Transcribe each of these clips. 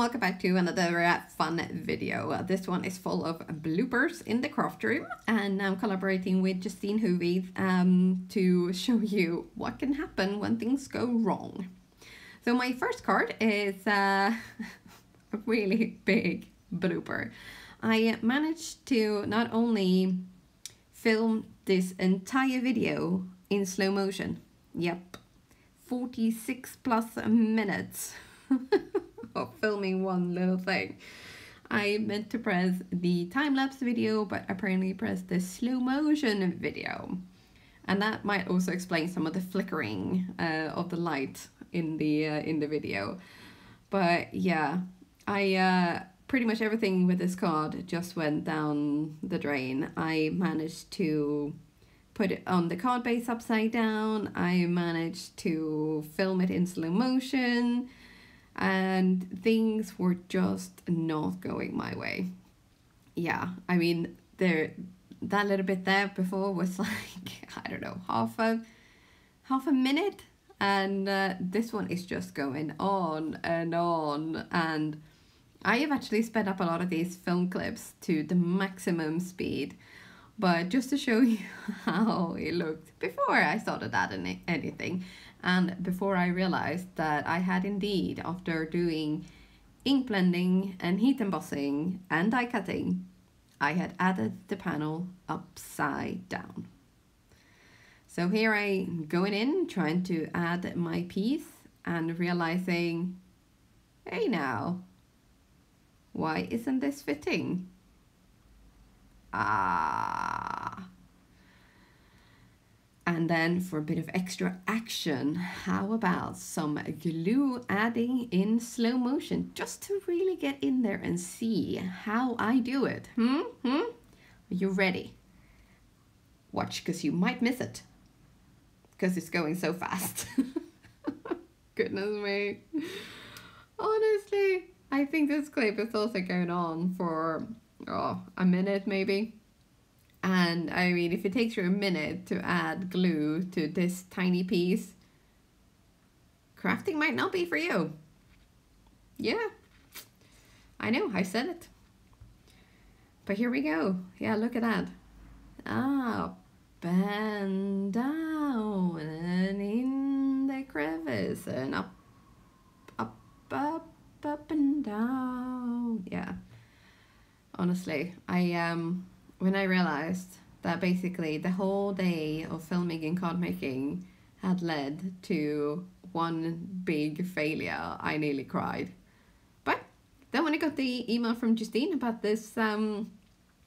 welcome back to another fun video. This one is full of bloopers in the craft room, and I'm collaborating with Justine Hovey to show you what can happen when things go wrong. So my first card is a really big blooper. I managed to not only film this entire video in slow motion, yep, 46 plus minutes of filming one little thing. I meant to press the time-lapse video, but apparently pressed the slow motion video. And that might also explain some of the flickering of the light in the video. But yeah, I pretty much everything with this card just went down the drain. I managed to put it on the card base upside down. I managed to film it in slow motion, and things were just not going my way. Yeah, I mean, that little bit there before was like, I don't know, half a minute, and this one is just going on, and I have actually sped up a lot of these film clips to the maximum speed, but just to show you how it looked before I started adding anything, and before I realized that I had indeed, after doing ink blending and heat embossing and die cutting, I had added the panel upside down. So here I'm going in, trying to add my piece and realizing, hey now, why isn't this fitting? And then for a bit of extra action, how about some glue adding in slow motion, just to really get in there and see how I do it. Are you ready? Watch, because you might miss it, because it's going so fast. Goodness me. Honestly, I think this clip is also going on for a minute maybe. And I mean, if it takes you a minute to add glue to this tiny piece, crafting might not be for you. Yeah, I know, I said it. But here we go. Yeah, look at that. Bend down and in the crevice and up and down. Yeah, honestly, when I realized that basically the whole day of filming and card making had led to one big failure, I nearly cried. But then when I got the email from Justine about this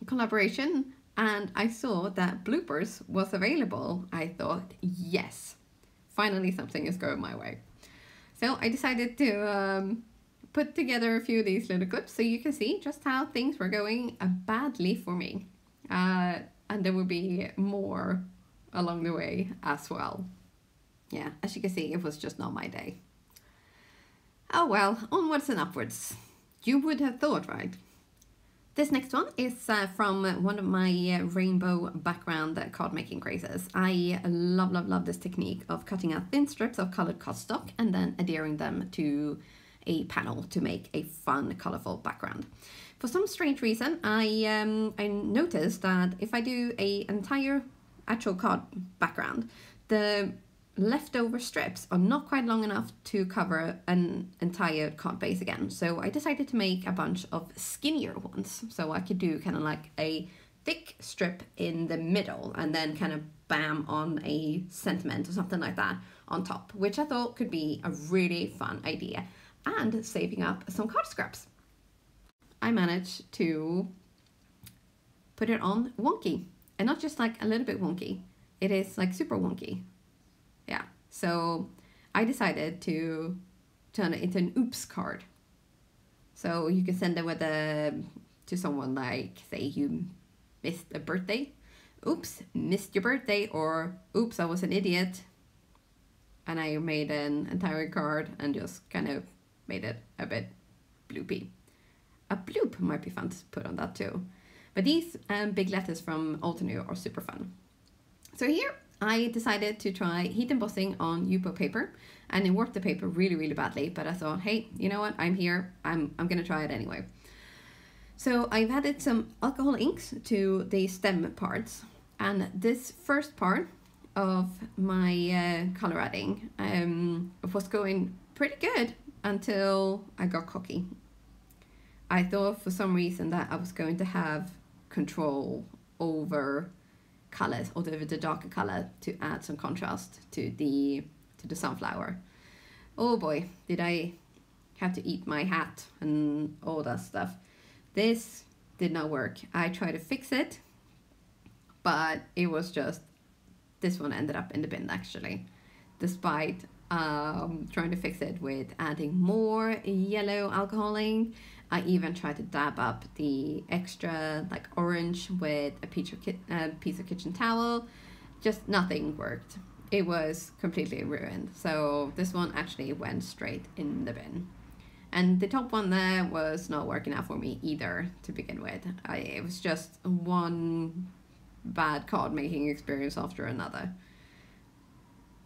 collaboration, and I saw that Bloopers was available, I thought, yes, finally something is going my way. So I decided to put together a few of these little clips so you can see just how things were going badly for me. And there will be more along the way as well. Yeah, as you can see, it was just not my day. Oh well, onwards and upwards. You would have thought, right? This next one is from one of my rainbow background card making crazes. I love this technique of cutting out thin strips of colored cardstock and then adhering them to a panel to make a fun, colorful background. For some strange reason, I noticed that if I do an entire actual card background, the leftover strips are not quite long enough to cover an entire card base again. So I decided to make a bunch of skinnier ones. So I could do kind of like a thick strip in the middle and then kind of bam on a sentiment or something like that on top, which I thought could be a really fun idea and saving up some card scraps. I managed to put it on wonky, and not just like a little bit wonky, it is like super wonky. Yeah, so I decided to turn it into an oops card. So you can send it with to someone like, say you missed a birthday, oops, missed your birthday, or oops, I was an idiot. And I made an entire card and just kind of made it a bit bloopy. A bloop might be fun to put on that too. But these big letters from Old to New are super fun. So here I decided to try heat embossing on Yupo paper, and it warped the paper really, really badly, but I thought, hey, you know what, I'm here, I'm gonna try it anyway. So I've added some alcohol inks to the stem parts, and this first part of my color adding was going pretty good until I got cocky. I thought for some reason that I was going to have control over colors, or over the darker color, to add some contrast to the sunflower. Oh boy, did I have to eat my hat and all that stuff. This did not work. I tried to fix it, but it was just, this one ended up in the bin actually, despite trying to fix it with adding more yellow alcohol ink. I even tried to dab up the extra like orange with a piece of kitchen towel. Just nothing worked. It was completely ruined. So this one actually went straight in the bin. And the top one there was not working out for me either to begin with. It was just one bad card making experience after another.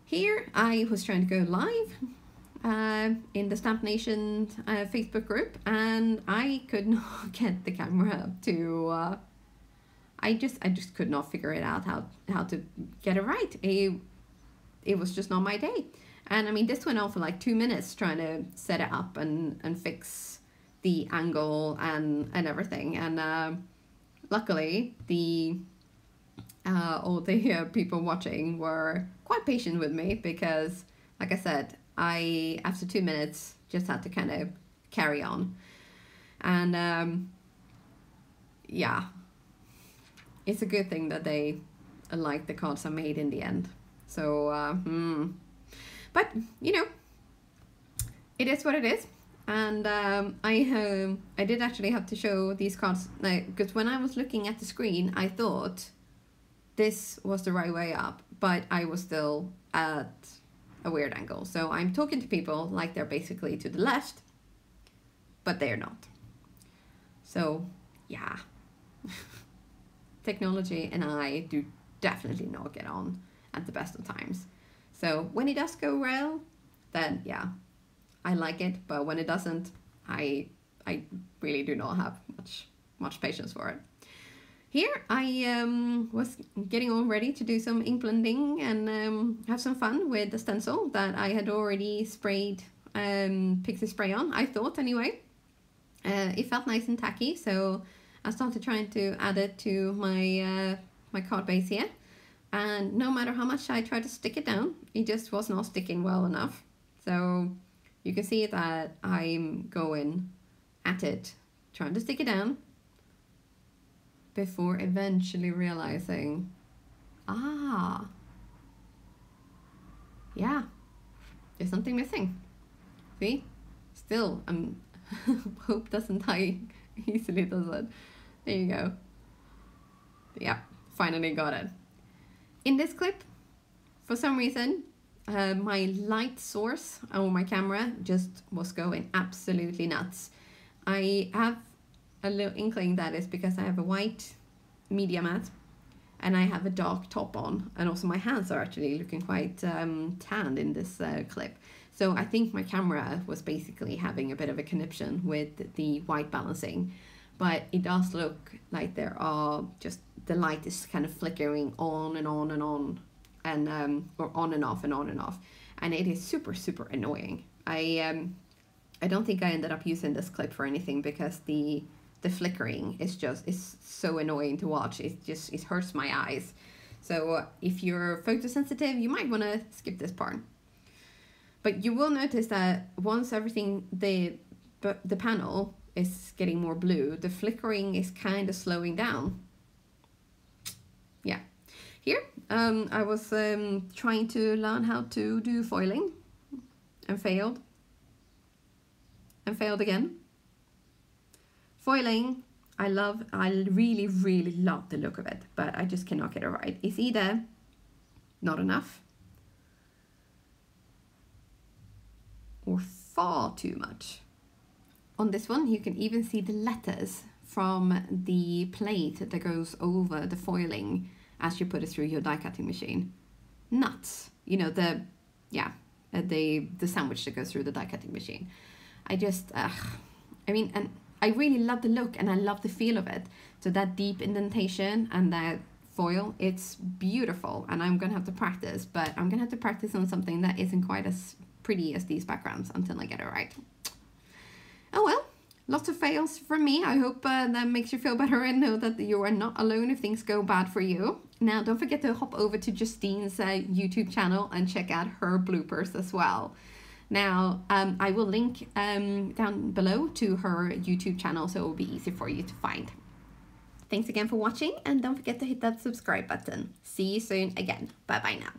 Here I was trying to go live in the Stamp Nation Facebook group, and I could not get the camera to I just could not figure it out how to get it right. It was just not my day. And I mean, this went on for like 2 minutes trying to set it up and fix the angle and everything. And luckily all the people watching were quite patient with me, because like I said, I after 2 minutes just had to kind of carry on. And yeah, it's a good thing that they like the cards I made in the end. So but you know, it is what it is. And I did actually have to show these cards, because when I was looking at the screen I thought this was the right way up, but I was still at a weird angle. So I'm talking to people like they're basically to the left, but they're not. So yeah, technology and I do definitely not get on at the best of times. So when it does go well, then yeah, I like it. But when it doesn't, I really do not have much patience for it. Here I was getting all ready to do some ink blending and have some fun with the stencil that I had already sprayed pixie spray on, I thought anyway. It felt nice and tacky, so I started trying to add it to my my card base here. And no matter how much I tried to stick it down, it just was not sticking well enough. So you can see that I'm going at it, trying to stick it down, before eventually realizing, yeah, there's something missing. See? Still, hope doesn't die easily, does it? There you go. Yeah, finally got it. In this clip, for some reason, my light source on my camera just was going absolutely nuts. I have a little inkling that is because I have a white media mat and I have a dark top on, and also my hands are actually looking quite tanned in this clip. So I think my camera was basically having a bit of a conniption with the white balancing, but it does look like there are just, the light is kind of flickering on and on and on, and or on and off and on and off, and it is super annoying. I don't think I ended up using this clip for anything because the flickering is so annoying to watch. It hurts my eyes. So if you're photosensitive, you might want to skip this part. But you will notice that once everything, the panel is getting more blue, the flickering is kind of slowing down. Yeah. Here, I was trying to learn how to do foiling and failed. And failed again. Foiling, I really love the look of it, but I just cannot get it right. It's either not enough or far too much. On this one, you can even see the letters from the plate that goes over the foiling as you put it through your die cutting machine. nuts. You know, the sandwich that goes through the die cutting machine. I mean, and I really love the look and I love the feel of it. So that deep indentation and that foil, it's beautiful, and I'm gonna have to practice, but I'm gonna have to practice on something that isn't quite as pretty as these backgrounds until I get it right. Oh well, lots of fails from me. I hope that makes you feel better and know that you are not alone if things go bad for you. Now, don't forget to hop over to Justine's YouTube channel and check out her bloopers as well. Now, I will link down below to her YouTube channel, so it will be easy for you to find. Thanks again for watching, and don't forget to hit that subscribe button. See you soon again. Bye bye now.